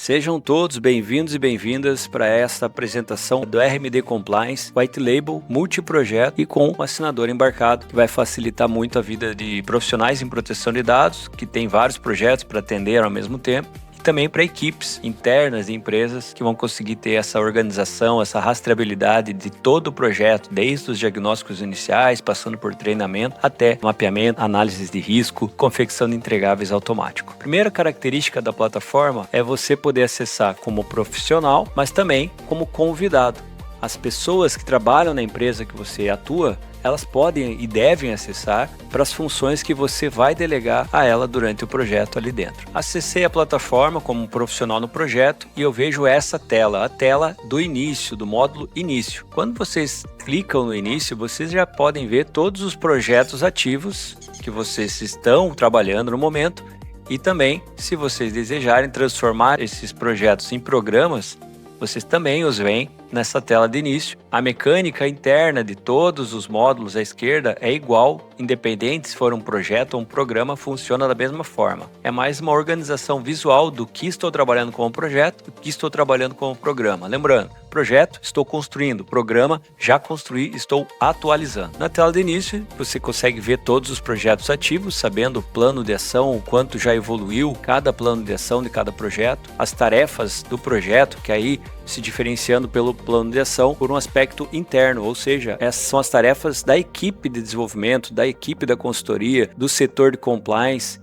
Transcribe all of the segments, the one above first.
Sejam todos bem-vindos e bem-vindas para esta apresentação do RMD Compliance White Label multiprojeto e com um assinador embarcado, que vai facilitar muito a vida de profissionais em proteção de dados, que tem vários projetos para atender ao mesmo tempo, e também para equipes internas de empresas que vão conseguir ter essa organização, essa rastreabilidade de todo o projeto, desde os diagnósticos iniciais, passando por treinamento, até mapeamento, análises de risco, confecção de entregáveis automático. A primeira característica da plataforma é você poder acessar como profissional, mas também como convidado. As pessoas que trabalham na empresa que você atua, elas podem e devem acessar para as funções que você vai delegar a ela durante o projeto ali dentro. Acessei a plataforma como profissional no projeto e eu vejo essa tela, a tela do início, do módulo início. Quando vocês clicam no início, vocês já podem ver todos os projetos ativos que vocês estão trabalhando no momento e também, se vocês desejarem transformar esses projetos em programas, vocês também os veem nessa tela de início. A mecânica interna de todos os módulos à esquerda é igual, independente se for um projeto ou um programa, funciona da mesma forma. É mais uma organização visual do que estou trabalhando como projeto, do que estou trabalhando como programa. Lembrando, projeto, estou construindo, programa, já construí, estou atualizando. Na tela de início, você consegue ver todos os projetos ativos, sabendo o plano de ação, o quanto já evoluiu cada plano de ação de cada projeto, as tarefas do projeto, que aí se diferenciando pelo plano de ação por um aspecto interno, ou seja, essas são as tarefas da equipe de desenvolvimento, da equipe da consultoria, do setor de compliance,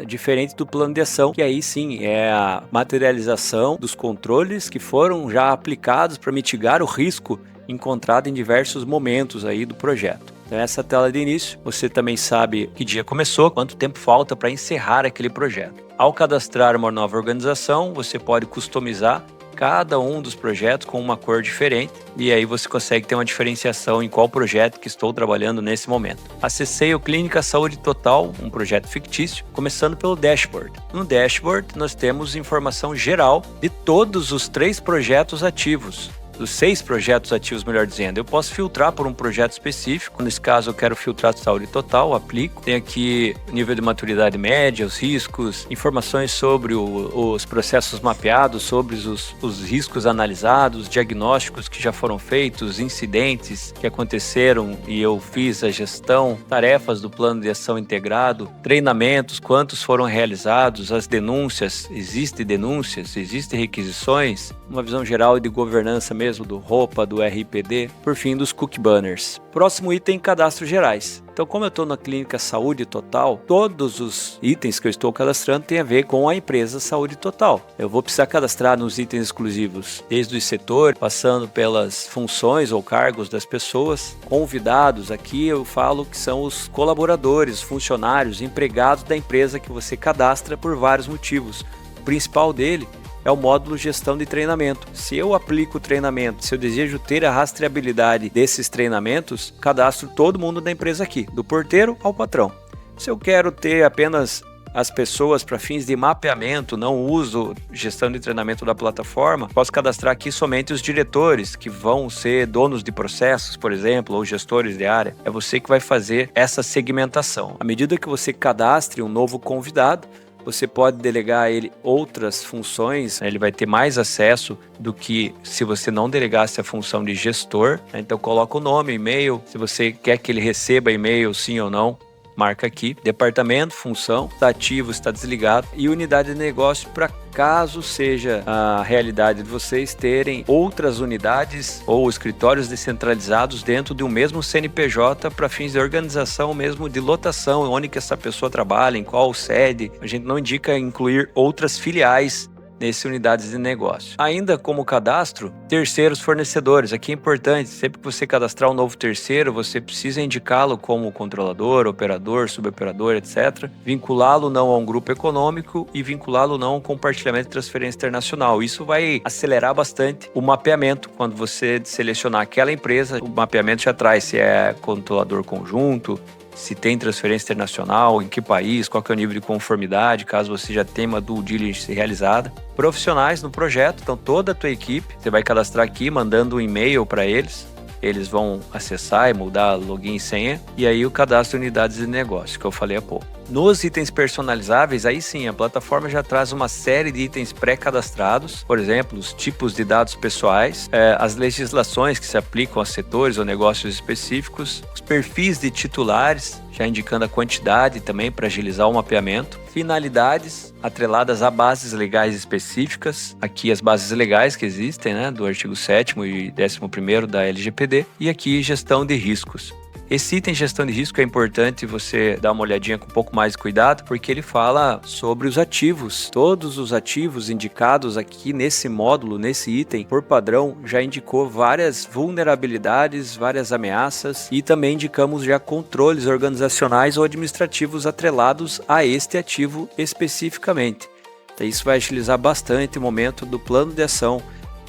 diferente do plano de ação, que aí sim é a materialização dos controles que foram já aplicados para mitigar o risco encontrado em diversos momentos aí do projeto. Então, essa tela de início, você também sabe que dia começou, quanto tempo falta para encerrar aquele projeto. Ao cadastrar uma nova organização, você pode customizar cada um dos projetos com uma cor diferente e aí você consegue ter uma diferenciação em qual projeto que estou trabalhando nesse momento. Acessei o Clínica Saúde Total, um projeto fictício, começando pelo dashboard. No dashboard nós temos informação geral de todos os 3 projetos ativos. Dos 6 projetos ativos, melhor dizendo. Eu posso filtrar por um projeto específico. Nesse caso, eu quero filtrar saúde total, aplico. Tem aqui o nível de maturidade média, os riscos, informações sobre os processos mapeados, sobre os riscos analisados, diagnósticos que já foram feitos, incidentes que aconteceram e eu fiz a gestão, tarefas do plano de ação integrado, treinamentos, quantos foram realizados, as denúncias, existem requisições, uma visão geral de governança mesmo do ROPA, do RIPD, por fim dos cookie banners. Próximo item, cadastros gerais. Então, como eu estou na Clínica Saúde Total, todos os itens que eu estou cadastrando têm a ver com a empresa Saúde Total. Eu vou precisar cadastrar nos itens exclusivos, desde o setor, passando pelas funções ou cargos das pessoas. Convidados, aqui eu falo que são os colaboradores, funcionários, empregados da empresa que você cadastra por vários motivos. O principal dele é o módulo gestão de treinamento. Se eu aplico o treinamento, se eu desejo ter a rastreabilidade desses treinamentos, cadastro todo mundo da empresa aqui, do porteiro ao patrão. Se eu quero ter apenas as pessoas para fins de mapeamento, não uso gestão de treinamento da plataforma, posso cadastrar aqui somente os diretores, que vão ser donos de processos, por exemplo, ou gestores de área. É você que vai fazer essa segmentação. À medida que você cadastre um novo convidado, você pode delegar a ele outras funções, ele vai ter mais acesso do que se você não delegasse a função de gestor. Então coloca o nome, e-mail, se você quer que ele receba e-mail sim ou não, marca aqui, departamento, função, está ativo, está desligado e unidade de negócio para caso seja a realidade de vocês terem outras unidades ou escritórios descentralizados dentro de um mesmo CNPJ para fins de organização mesmo de lotação, onde que essa pessoa trabalha, em qual sede. A gente não indica incluir outras filiais nessas unidades de negócio. Ainda como cadastro, terceiros fornecedores. Aqui é importante, sempre que você cadastrar um novo terceiro, você precisa indicá-lo como controlador, operador, suboperador, etc. Vinculá-lo não a um grupo econômico e vinculá-lo não a um compartilhamento de transferência internacional. Isso vai acelerar bastante o mapeamento. Quando você selecionar aquela empresa, o mapeamento já traz se é controlador conjunto, se tem transferência internacional, em que país, qual que é o nível de conformidade, caso você já tenha uma due diligence realizada. Profissionais no projeto, então toda a tua equipe, você vai cadastrar aqui mandando um e-mail para eles, eles vão acessar e mudar login e senha, e aí o cadastro de unidades de negócio, que eu falei há pouco. Nos itens personalizáveis, aí sim, a plataforma já traz uma série de itens pré-cadastrados, por exemplo, os tipos de dados pessoais, as legislações que se aplicam a setores ou negócios específicos, os perfis de titulares, já indicando a quantidade também para agilizar o mapeamento, finalidades atreladas a bases legais específicas, aqui as bases legais que existem, né, do artigo 7º e 11º da LGPD, e aqui gestão de riscos. Esse item gestão de risco é importante você dar uma olhadinha com um pouco mais de cuidado, porque ele fala sobre os ativos. Todos os ativos indicados aqui nesse módulo, nesse item, por padrão, já indicou várias vulnerabilidades, várias ameaças e também indicamos já controles organizacionais ou administrativos atrelados a este ativo especificamente. Então, isso vai agilizar bastante o momento do plano de ação,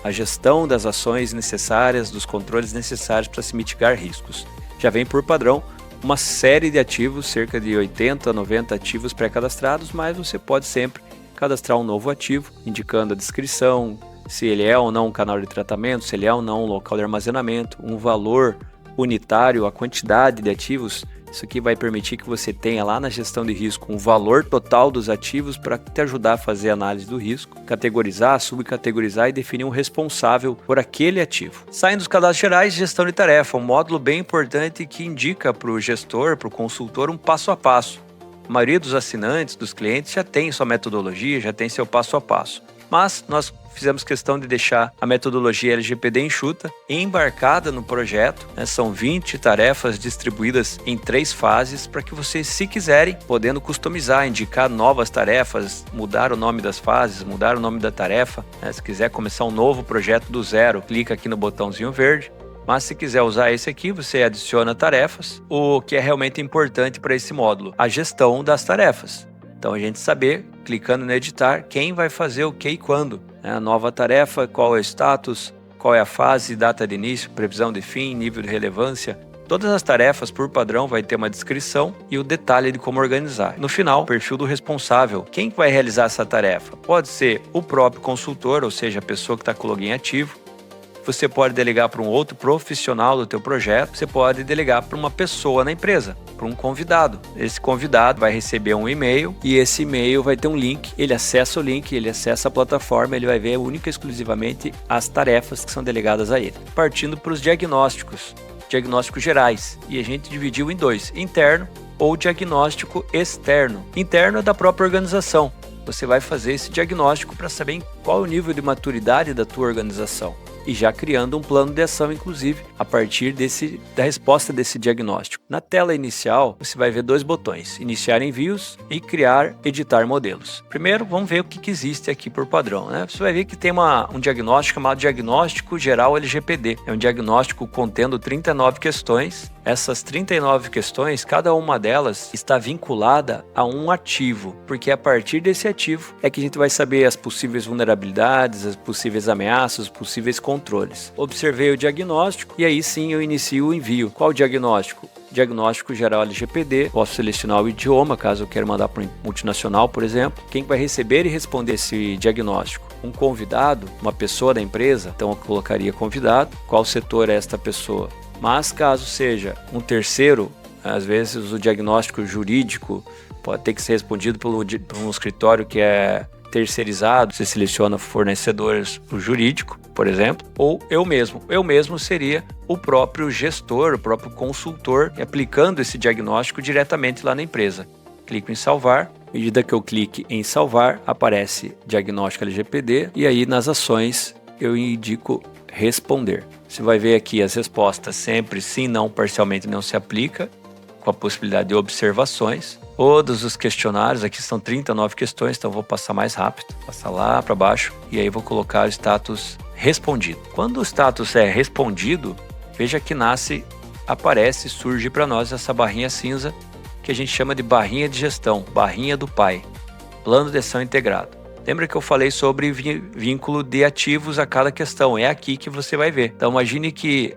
a gestão das ações necessárias, dos controles necessários para se mitigar riscos. Já vem por padrão uma série de ativos, cerca de 80 a 90 ativos pré-cadastrados, mas você pode sempre cadastrar um novo ativo, indicando a descrição, se ele é ou não um canal de tratamento, se ele é ou não um local de armazenamento, um valor unitário, a quantidade de ativos. Isso aqui vai permitir que você tenha lá na gestão de risco um valor total dos ativos para te ajudar a fazer a análise do risco, categorizar, subcategorizar e definir um responsável por aquele ativo. Saindo dos cadastros gerais, gestão de tarefa, um módulo bem importante que indica para o gestor, para o consultor, um passo a passo. A maioria dos assinantes, dos clientes, já tem sua metodologia, já tem seu passo a passo. Mas nós fizemos questão de deixar a metodologia LGPD enxuta e embarcada no projeto. São 20 tarefas distribuídas em 3 fases para que vocês, se quiserem, podendo customizar, indicar novas tarefas, mudar o nome das fases, mudar o nome da tarefa. Se quiser começar um novo projeto do zero, clica aqui no botãozinho verde. Mas se quiser usar esse aqui, você adiciona tarefas. O que é realmente importante para esse módulo? A gestão das tarefas. Então a gente saber, clicando no editar, quem vai fazer o que e quando. A nova tarefa, qual é o status, qual é a fase, data de início, previsão de fim, nível de relevância. Todas as tarefas, por padrão, vai ter uma descrição e o detalhe de como organizar. No final, o perfil do responsável. Quem vai realizar essa tarefa? Pode ser o próprio consultor, ou seja, a pessoa que está com o login ativo. Você pode delegar para um outro profissional do teu projeto, você pode delegar para uma pessoa na empresa, para um convidado. Esse convidado vai receber um e-mail e esse e-mail vai ter um link, ele acessa o link, ele acessa a plataforma, ele vai ver única e exclusivamente as tarefas que são delegadas a ele. Partindo para os diagnósticos gerais, e a gente dividiu em 2, interno ou diagnóstico externo. Interno é da própria organização. Você vai fazer esse diagnóstico para saber qual é o nível de maturidade da tua organização. E já criando um plano de ação, inclusive, a partir da resposta desse diagnóstico. Na tela inicial, você vai ver 2 botões, iniciar envios e editar modelos. Primeiro, vamos ver o que existe aqui por padrão. Você vai ver que tem um diagnóstico chamado Diagnóstico Geral LGPD. É um diagnóstico contendo 39 questões. Essas 39 questões, cada uma delas está vinculada a um ativo, porque a partir desse ativo é que a gente vai saber as possíveis vulnerabilidades, as possíveis ameaças, os possíveis controles. Observei o diagnóstico e aí sim eu inicio o envio. Qual o diagnóstico? Diagnóstico Geral LGPD, posso selecionar o idioma, caso eu queira mandar para um multinacional, por exemplo. Quem vai receber e responder esse diagnóstico? Um convidado, uma pessoa da empresa, então eu colocaria convidado. Qual setor é esta pessoa? Mas caso seja um terceiro, às vezes o diagnóstico jurídico pode ter que ser respondido por um escritório que é terceirizado, você seleciona fornecedores jurídico, por exemplo, ou eu mesmo seria o próprio gestor, o próprio consultor, aplicando esse diagnóstico diretamente lá na empresa. Clico em salvar, à medida que eu clique em salvar, aparece diagnóstico LGPD e aí nas ações eu indico responder. Você vai ver aqui as respostas sempre sim, não, parcialmente não se aplica, com a possibilidade de observações. Todos os questionários, aqui são 39 questões, então vou passar mais rápido, passar lá para baixo e aí vou colocar o status respondido. Quando o status é respondido, veja que surge para nós essa barrinha cinza que a gente chama de barrinha de gestão, barrinha do PAI, plano de ação integrado. Lembra que eu falei sobre vínculo de ativos a cada questão? É aqui que você vai ver. Então imagine que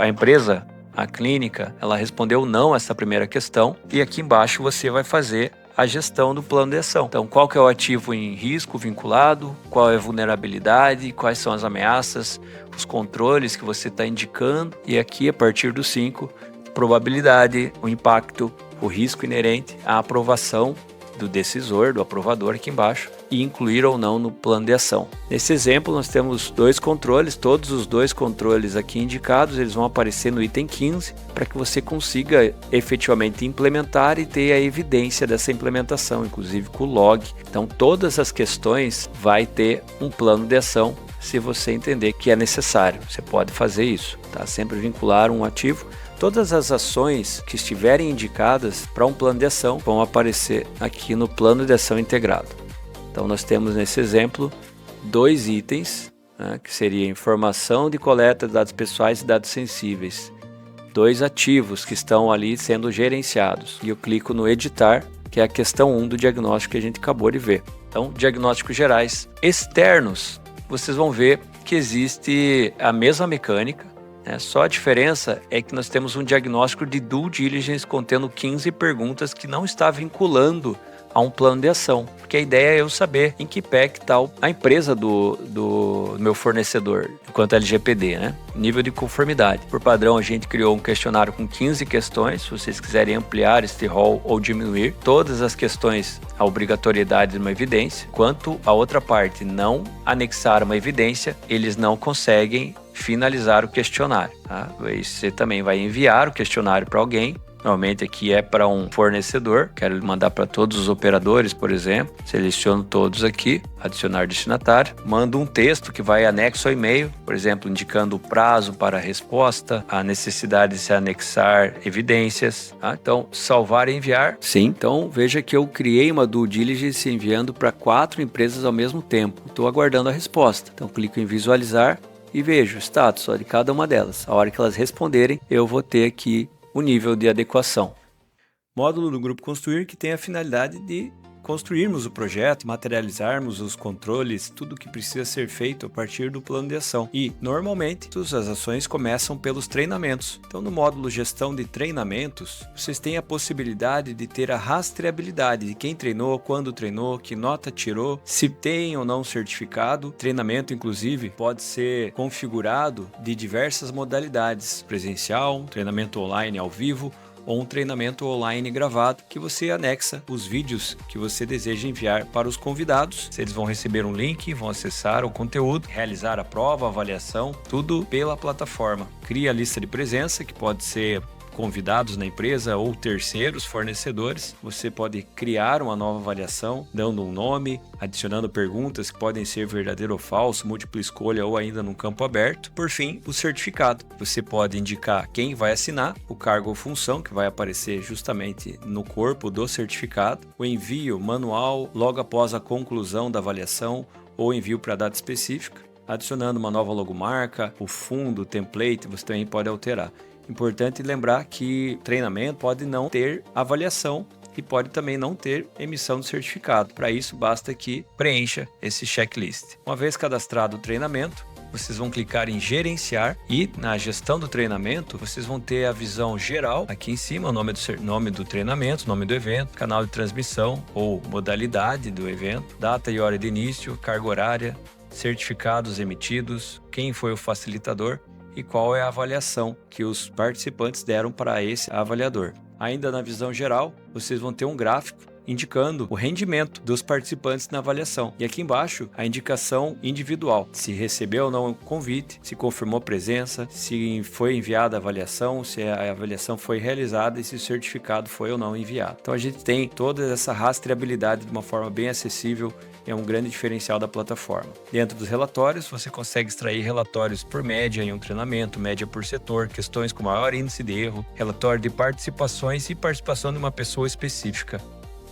a empresa, a clínica, ela respondeu não a essa primeira questão e aqui embaixo você vai fazer a gestão do plano de ação. Então qual que é o ativo em risco vinculado, qual é a vulnerabilidade, quais são as ameaças, os controles que você está indicando e aqui a partir do 5, probabilidade, o impacto, o risco inerente à aprovação do decisor, do aprovador aqui embaixo, e incluir ou não no plano de ação. Nesse exemplo nós temos 2 controles, todos os 2 controles aqui indicados, eles vão aparecer no item 15, para que você consiga efetivamente implementar e ter a evidência dessa implementação, inclusive com o log. Então todas as questões vai ter um plano de ação, se você entender que é necessário, você pode fazer isso, tá? Sempre vincular um ativo. Todas as ações que estiverem indicadas para um plano de ação vão aparecer aqui no plano de ação integrado. Então nós temos nesse exemplo 2 itens, né, que seria informação de coleta de dados pessoais e dados sensíveis. 2 ativos que estão ali sendo gerenciados. E eu clico no editar, que é a questão 1 do diagnóstico que a gente acabou de ver. Então, diagnósticos gerais externos, vocês vão ver que existe a mesma mecânica. Só a diferença é que nós temos um diagnóstico de due diligence contendo 15 perguntas que não está vinculando a um plano de ação, porque a ideia é eu saber em que pé que está a empresa do meu fornecedor, enquanto LGPD, né? Nível de conformidade. Por padrão, a gente criou um questionário com 15 questões, se vocês quiserem ampliar este rol ou diminuir todas as questões, a obrigatoriedade de uma evidência, quanto a outra parte não anexar uma evidência, eles não conseguem finalizar o questionário, tá? Você também vai enviar o questionário para alguém. Normalmente aqui é para um fornecedor, quero mandar para todos os operadores, por exemplo. Seleciono todos aqui, adicionar destinatário, mando um texto que vai anexo ao e-mail, por exemplo, indicando o prazo para a resposta, a necessidade de se anexar evidências. Tá? Então, salvar e enviar. Sim, então veja que eu criei uma due diligence enviando para 4 empresas ao mesmo tempo. Estou aguardando a resposta. Então, clico em visualizar e vejo o status de cada uma delas. A hora que elas responderem, eu vou ter aqui o nível de adequação. Módulo do grupo construir, que tem a finalidade de construirmos o projeto, materializarmos os controles, tudo que precisa ser feito a partir do plano de ação. E, normalmente, as ações começam pelos treinamentos. Então, no módulo gestão de treinamentos, vocês têm a possibilidade de ter a rastreabilidade de quem treinou, quando treinou, que nota tirou, se tem ou não certificado. Treinamento, inclusive, pode ser configurado de diversas modalidades, presencial, treinamento online ao vivo, ou um treinamento online gravado que você anexa os vídeos que você deseja enviar para os convidados. Eles vão receber um link, vão acessar o conteúdo, realizar a prova, a avaliação, tudo pela plataforma. Cria a lista de presença, que pode ser convidados na empresa ou terceiros fornecedores. Você pode criar uma nova avaliação, dando um nome, adicionando perguntas que podem ser verdadeiro ou falso, múltipla escolha ou ainda num campo aberto. Por fim, o certificado. Você pode indicar quem vai assinar, o cargo ou função que vai aparecer justamente no corpo do certificado, o envio manual logo após a conclusão da avaliação ou envio para data específica. Adicionando uma nova logomarca, o fundo, o template, você também pode alterar. Importante lembrar que treinamento pode não ter avaliação e pode também não ter emissão de certificado. Para isso, basta que preencha esse checklist. Uma vez cadastrado o treinamento, vocês vão clicar em gerenciar e na gestão do treinamento, vocês vão ter a visão geral aqui em cima, o nome do treinamento, nome do evento, canal de transmissão ou modalidade do evento, data e hora de início, carga horária, certificados emitidos, quem foi o facilitador e qual é a avaliação que os participantes deram para esse avaliador. Ainda na visão geral, vocês vão ter um gráfico indicando o rendimento dos participantes na avaliação. E aqui embaixo, a indicação individual, se recebeu ou não o convite, se confirmou presença, se foi enviada a avaliação, se a avaliação foi realizada e se o certificado foi ou não enviado. Então a gente tem toda essa rastreabilidade de uma forma bem acessível. É um grande diferencial da plataforma. Dentro dos relatórios, você consegue extrair relatórios por média em um treinamento, média por setor, questões com maior índice de erro, relatório de participações e participação de uma pessoa específica.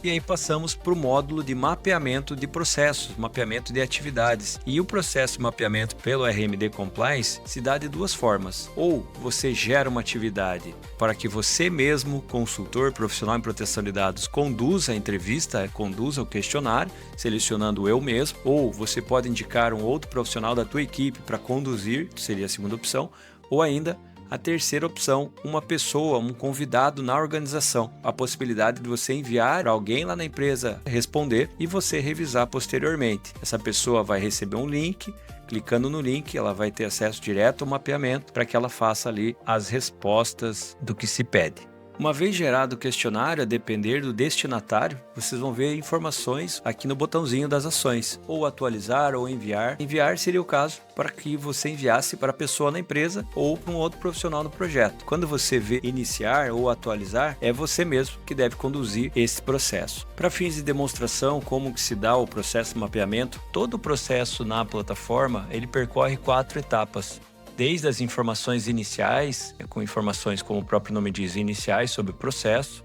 E aí passamos para o módulo de mapeamento de processos, mapeamento de atividades. E o processo de mapeamento pelo RMD Compliance se dá de 2 formas. Ou você gera uma atividade para que você mesmo, consultor profissional em proteção de dados, conduza a entrevista, conduza o questionário, selecionando eu mesmo. Ou você pode indicar um outro profissional da tua equipe para conduzir, que seria a segunda opção. Ou ainda, a terceira opção, uma pessoa, um convidado na organização. A possibilidade de você enviar alguém lá na empresa responder e você revisar posteriormente. Essa pessoa vai receber um link, clicando no link, ela vai ter acesso direto ao mapeamento para que ela faça ali as respostas do que se pede. Uma vez gerado o questionário, a depender do destinatário, vocês vão ver informações aqui no botãozinho das ações, ou atualizar ou enviar. Enviar seria o caso para que você enviasse para a pessoa na empresa ou para um outro profissional no projeto. Quando você vê iniciar ou atualizar, é você mesmo que deve conduzir esse processo. Para fins de demonstração, como que se dá o processo de mapeamento, todo o processo na plataforma ele percorre 4 etapas. Desde as informações iniciais, com informações como o próprio nome diz, iniciais sobre o processo,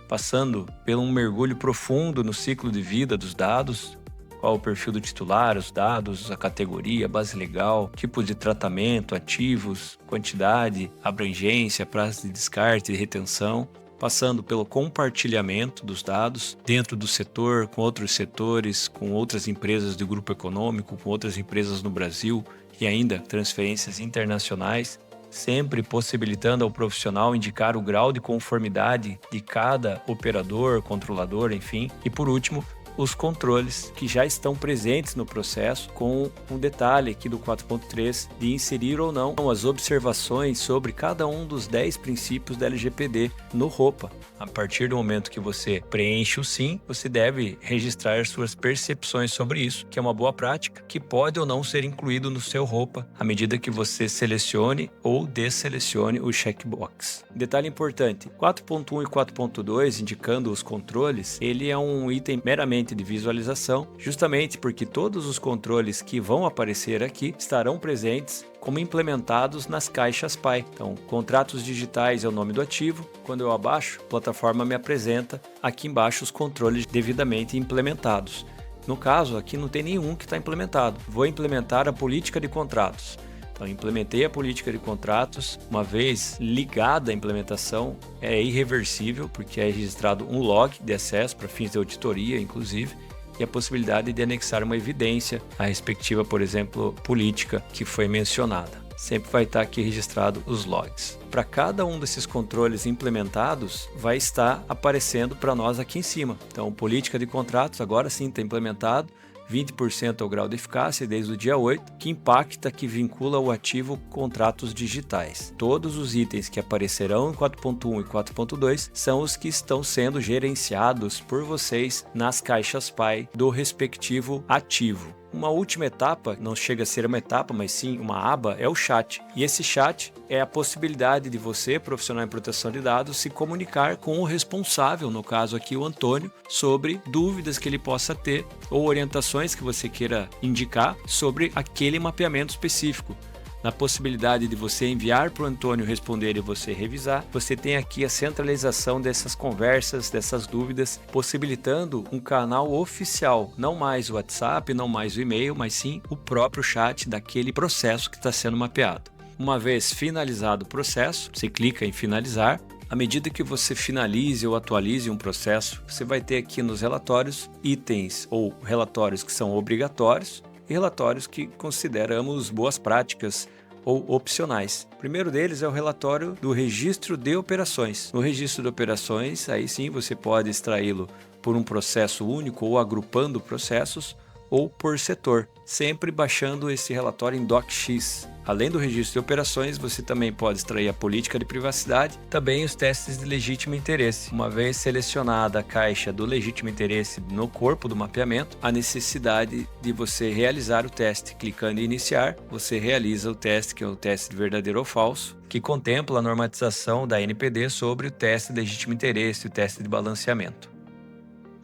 passando por um mergulho profundo no ciclo de vida dos dados, qual o perfil do titular, os dados, a categoria, base legal, tipo de tratamento, ativos, quantidade, abrangência, prazo de descarte e retenção, passando pelo compartilhamento dos dados dentro do setor, com outros setores, com outras empresas do grupo econômico, com outras empresas no Brasil e ainda transferências internacionais, sempre possibilitando ao profissional indicar o grau de conformidade de cada operador, controlador, enfim. E por último, os controles que já estão presentes no processo, com um detalhe aqui do 4.3 de inserir ou não as observações sobre cada um dos 10 princípios da LGPD no ROPA. A partir do momento que você preenche o sim, você deve registrar suas percepções sobre isso, que é uma boa prática, que pode ou não ser incluído no seu ROPA, à medida que você selecione ou desselecione o checkbox. Detalhe importante, 4.1 e 4.2, indicando os controles, ele é um item meramente de visualização, justamente porque todos os controles que vão aparecer aqui estarão presentes como implementados nas caixas PAI. Então, contratos digitais é o nome do ativo. Quando eu abaixo, a plataforma me apresenta aqui embaixo os controles devidamente implementados. No caso, aqui não tem nenhum que está implementado. Vou implementar a política de contratos. Então, implementei a política de contratos. Uma vez ligada à implementação, é irreversível, porque é registrado um log de acesso para fins de auditoria, inclusive, e a possibilidade de anexar uma evidência à respectiva, por exemplo, política que foi mencionada. Sempre vai estar aqui registrado os logs. Para cada um desses controles implementados, vai estar aparecendo para nós aqui em cima. Então, política de contratos agora sim está implementado, 20% é o grau de eficácia desde o dia 8, que impacta, que vincula o ativo contratos digitais. Todos os itens que aparecerão em 4.1 e 4.2 são os que estão sendo gerenciados por vocês nas caixas PAI do respectivo ativo. Uma última etapa, não chega a ser uma etapa, mas sim uma aba, é o chat. E esse chat é a possibilidade de você, profissional em proteção de dados, se comunicar com o responsável, no caso aqui o Antônio, sobre dúvidas que ele possa ter ou orientações que você queira indicar sobre aquele mapeamento específico. Na possibilidade de você enviar para o Antônio responder e você revisar, você tem aqui a centralização dessas conversas, dessas dúvidas, possibilitando um canal oficial, não mais o WhatsApp, não mais o e-mail, mas sim o próprio chat daquele processo que está sendo mapeado. Uma vez finalizado o processo, você clica em finalizar. À medida que você finalize ou atualize um processo, você vai ter aqui nos relatórios itens ou relatórios que são obrigatórios, e relatórios que consideramos boas práticas ou opcionais. O primeiro deles é o relatório do registro de operações. No registro de operações, aí sim você pode extraí-lo por um processo único ou agrupando processos ou por setor, sempre baixando esse relatório em DocX. Além do registro de operações, você também pode extrair a política de privacidade, também os testes de legítimo interesse. Uma vez selecionada a caixa do legítimo interesse no corpo do mapeamento, a necessidade de você realizar o teste. Clicando em iniciar, você realiza o teste, que é o teste de verdadeiro ou falso, que contempla a normatização da NPD sobre o teste de legítimo interesse e o teste de balanceamento.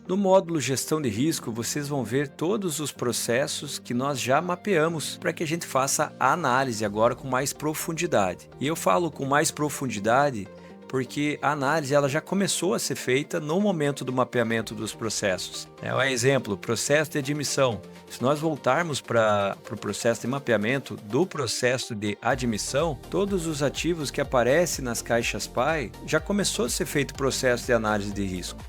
No módulo Gestão de Risco, vocês vão ver todos os processos que nós já mapeamos para que a gente faça a análise agora com mais profundidade. E eu falo com mais profundidade porque a análise ela já começou a ser feita no momento do mapeamento dos processos. Um exemplo, processo de admissão. Se nós voltarmos para o processo de mapeamento do processo de admissão, todos os ativos que aparecem nas caixas PAI já começou a ser feito o processo de análise de risco.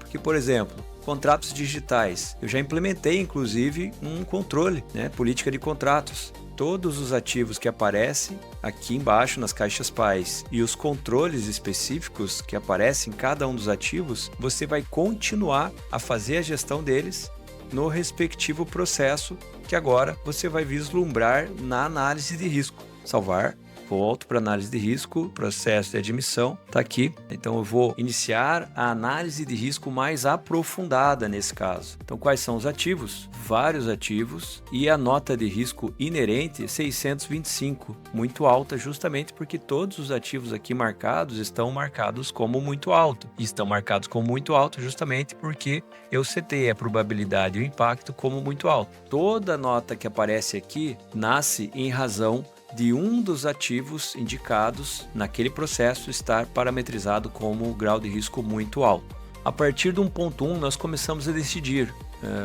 Porque, por exemplo, contratos digitais, eu já implementei inclusive um controle, política de contratos. Todos os ativos que aparecem aqui embaixo nas caixas PAI e os controles específicos que aparecem em cada um dos ativos, você vai continuar a fazer a gestão deles no respectivo processo que agora você vai vislumbrar na análise de risco. Salvar, Volto para análise de risco, processo de admissão, está aqui. Então eu vou iniciar a análise de risco mais aprofundada nesse caso. Então quais são os ativos? Vários ativos e a nota de risco inerente 625, muito alta justamente porque todos os ativos aqui marcados estão marcados como muito alto. E estão marcados como muito alto justamente porque eu setei a probabilidade e o impacto como muito alto. Toda nota que aparece aqui nasce em razão de um dos ativos indicados naquele processo estar parametrizado como grau de risco muito alto. A partir do 1.1 nós começamos a decidir,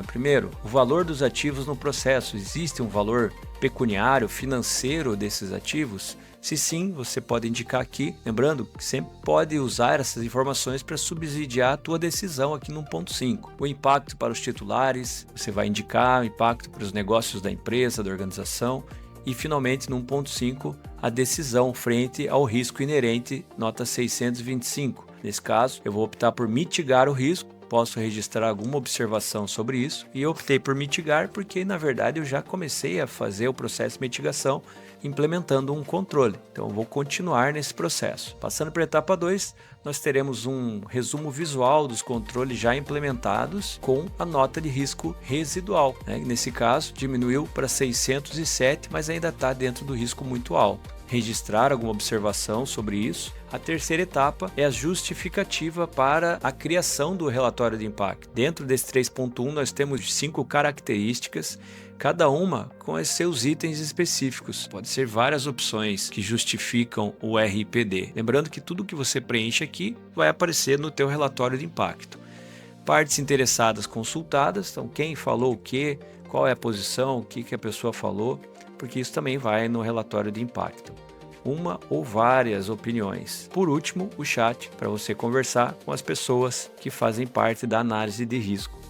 primeiro, o valor dos ativos no processo. Existe um valor pecuniário, financeiro desses ativos? Se sim, você pode indicar aqui, lembrando que sempre pode usar essas informações para subsidiar a tua decisão aqui no 1.5. O impacto para os titulares, você vai indicar o impacto para os negócios da empresa, da organização. E finalmente no 1.5 a decisão frente ao risco inerente, nota 625. Nesse caso eu vou optar por mitigar o risco, posso registrar alguma observação sobre isso e eu optei por mitigar porque na verdade eu já comecei a fazer o processo de mitigação implementando um controle. Então eu vou continuar nesse processo. Passando para a etapa 2, nós teremos um resumo visual dos controles já implementados com a nota de risco residual. Nesse caso diminuiu para 607, mas ainda está dentro do risco muito alto. Registrar alguma observação sobre isso. A terceira etapa é a justificativa para a criação do relatório de impacto. Dentro desse 3.1 nós temos 5 características, cada uma com os seus itens específicos. Pode ser várias opções que justificam o RIPD. Lembrando que tudo que você preenche aqui vai aparecer no teu relatório de impacto. Partes interessadas consultadas, então quem falou o que, qual é a posição, o que a pessoa falou, porque isso também vai no relatório de impacto. Uma ou várias opiniões. Por último, o chat para você conversar com as pessoas que fazem parte da análise de risco.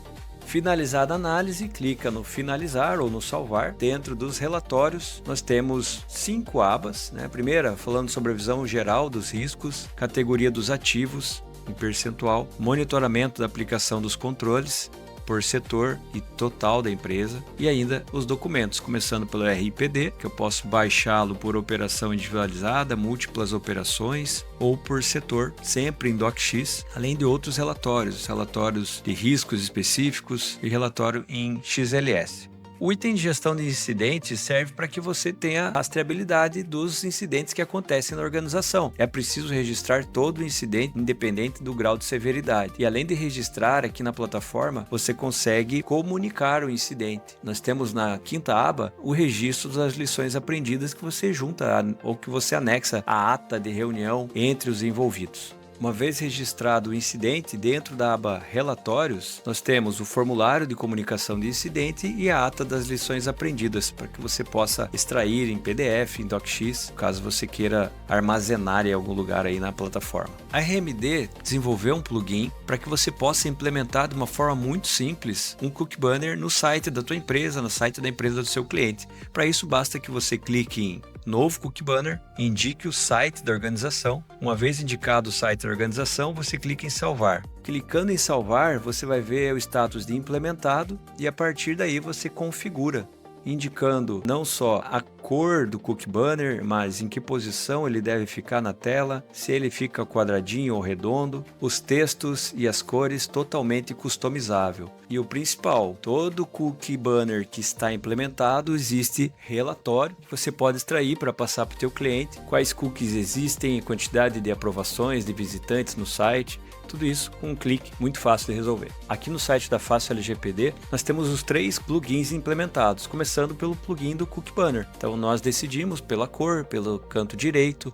Finalizada a análise, clica no finalizar ou no salvar. Dentro dos relatórios, nós temos 5 abas. A primeira, falando sobre a visão geral dos riscos, categoria dos ativos em percentual, monitoramento da aplicação dos controles por setor e total da empresa, e ainda os documentos, começando pelo RIPD, que eu posso baixá-lo por operação individualizada, múltiplas operações ou por setor, sempre em DocX, além de outros relatórios de riscos específicos e relatório em XLS. O item de gestão de incidentes serve para que você tenha rastreabilidade dos incidentes que acontecem na organização. É preciso registrar todo o incidente, independente do grau de severidade. E além de registrar aqui na plataforma, você consegue comunicar o incidente. Nós temos na 5ª aba o registro das lições aprendidas que você junta ou que você anexa à ata de reunião entre os envolvidos. Uma vez registrado o incidente, dentro da aba Relatórios, nós temos o formulário de comunicação de incidente e a ata das lições aprendidas, para que você possa extrair em PDF, em DocX, caso você queira armazenar em algum lugar aí na plataforma. A RMD desenvolveu um plugin para que você possa implementar de uma forma muito simples um Cookie Banner no site da tua empresa, no site da empresa do seu cliente. Para isso, basta que você clique em Novo Cookie Banner, indique o site da organização. Uma vez indicado o site da organização, você clica em salvar. Clicando em salvar, você vai ver o status de implementado e a partir daí você configura, indicando não só a cor do Cookie Banner, mas em que posição ele deve ficar na tela, se ele fica quadradinho ou redondo, os textos e as cores totalmente customizável. E o principal, todo Cookie Banner que está implementado existe relatório que você pode extrair para passar para o teu cliente, quais cookies existem, quantidade de aprovações de visitantes no site. Tudo isso com um clique, muito fácil de resolver. Aqui no site da Fácil LGPD, nós temos os 3 plugins implementados, começando pelo plugin do Cookie Banner. Então nós decidimos pela cor, pelo canto direito,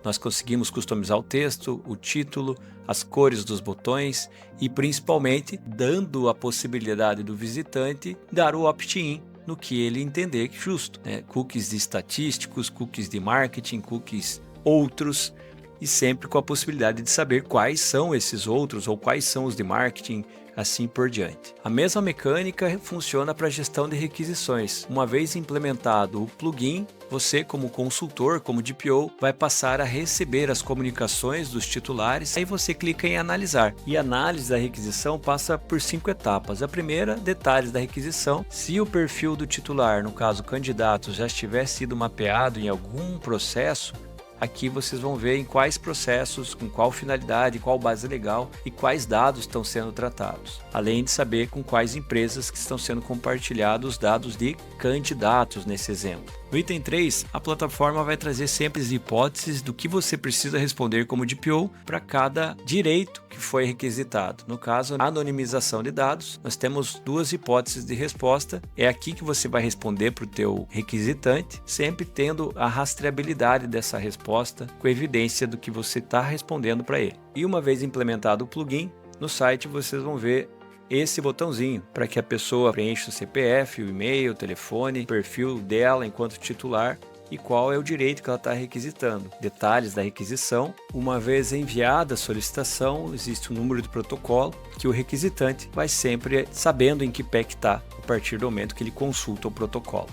nós conseguimos customizar o texto, o título, as cores dos botões e principalmente dando a possibilidade do visitante dar o opt-in no que ele entender justo. Cookies de estatísticos, cookies de marketing, cookies outros. e sempre com a possibilidade de saber quais são esses outros ou quais são os de marketing, assim por diante. A mesma mecânica funciona para a gestão de requisições. Uma vez implementado o plugin, você, como consultor, como DPO, vai passar a receber as comunicações dos titulares. Aí você clica em analisar. E a análise da requisição passa por 5 etapas. A primeira, detalhes da requisição. Se o perfil do titular, no caso candidato, já estiver sido mapeado em algum processo, aqui vocês vão ver em quais processos, com qual finalidade, qual base legal e quais dados estão sendo tratados. Além de saber com quais empresas que estão sendo compartilhados os dados de candidatos nesse exemplo. No item 3, a plataforma vai trazer sempre as hipóteses do que você precisa responder como DPO para cada direito que foi requisitado. No caso, a anonimização de dados, nós temos 2 hipóteses de resposta. É aqui que você vai responder para o teu requisitante, sempre tendo a rastreabilidade dessa resposta com evidência do que você está respondendo para ele. E uma vez implementado o plugin, no site vocês vão ver esse botãozinho para que a pessoa preencha o CPF, o e-mail, o telefone, o perfil dela enquanto titular e qual é o direito que ela está requisitando. Detalhes da requisição. Uma vez enviada a solicitação, existe um número de protocolo que o requisitante vai sempre sabendo em que pé que está a partir do momento que ele consulta o protocolo.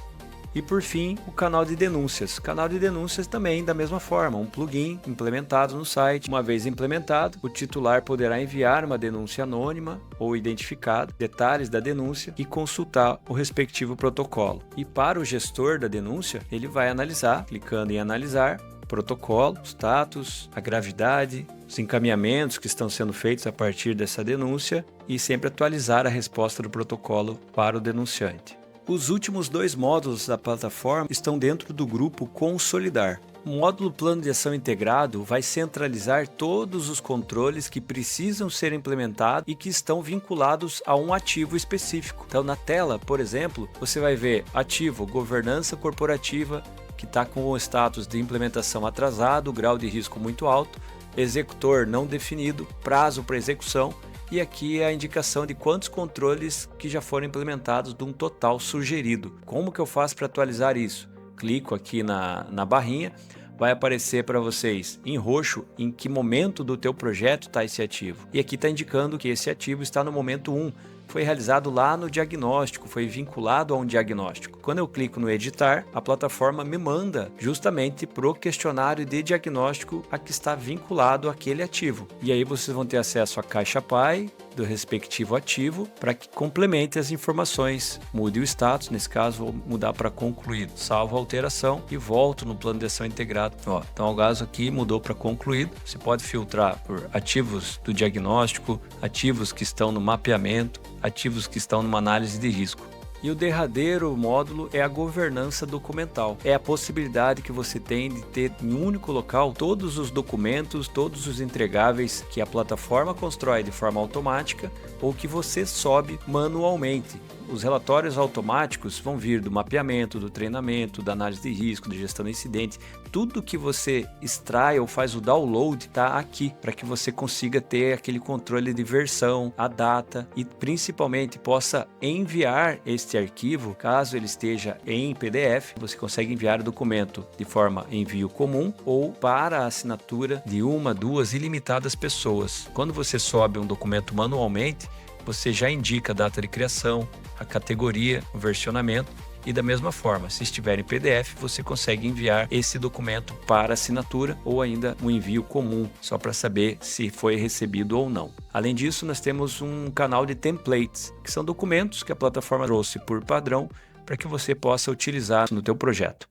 E por fim, o canal de denúncias. Canal de denúncias também da mesma forma, um plugin implementado no site. Uma vez implementado, o titular poderá enviar uma denúncia anônima ou identificada, detalhes da denúncia e consultar o respectivo protocolo. E para o gestor da denúncia, ele vai analisar, clicando em analisar, protocolo, status, a gravidade, os encaminhamentos que estão sendo feitos a partir dessa denúncia e sempre atualizar a resposta do protocolo para o denunciante. Os últimos 2 módulos da plataforma estão dentro do grupo Consolidar. O módulo Plano de Ação Integrado vai centralizar todos os controles que precisam ser implementados e que estão vinculados a um ativo específico. Então, na tela, por exemplo, você vai ver ativo Governança Corporativa, que está com o status de implementação atrasado, grau de risco muito alto, executor não definido, prazo para execução. E aqui é a indicação de quantos controles que já foram implementados de um total sugerido. Como que eu faço para atualizar isso? Clico aqui na barrinha, vai aparecer para vocês em roxo em que momento do teu projeto está esse ativo. E aqui está indicando que esse ativo está no momento 1. Foi realizado lá no diagnóstico, foi vinculado a um diagnóstico. Quando eu clico no editar, a plataforma me manda justamente para o questionário de diagnóstico a que está vinculado aquele ativo. E aí vocês vão ter acesso à caixa PAI do respectivo ativo para que complemente as informações. Mude o status, nesse caso vou mudar para concluído. Salvo a alteração e volto no plano de ação integrado. Então o caso aqui mudou para concluído. Você pode filtrar por ativos do diagnóstico, ativos que estão no mapeamento, ativos que estão numa análise de risco. E o derradeiro módulo é a governança documental. É a possibilidade que você tem de ter em um único local todos os documentos, todos os entregáveis que a plataforma constrói de forma automática ou que você sobe manualmente. Os relatórios automáticos vão vir do mapeamento, do treinamento, da análise de risco, da gestão de incidentes. Tudo que você extrai ou faz o download está aqui para que você consiga ter aquele controle de versão, a data e principalmente possa enviar este arquivo, caso ele esteja em PDF. Você consegue enviar o documento de forma envio comum ou para a assinatura de 1, 2 ilimitadas pessoas. Quando você sobe um documento manualmente, você já indica a data de criação, a categoria, o versionamento e da mesma forma, se estiver em PDF, você consegue enviar esse documento para assinatura ou ainda um envio comum, só para saber se foi recebido ou não. Além disso, nós temos um canal de templates, que são documentos que a plataforma trouxe por padrão para que você possa utilizar no teu projeto.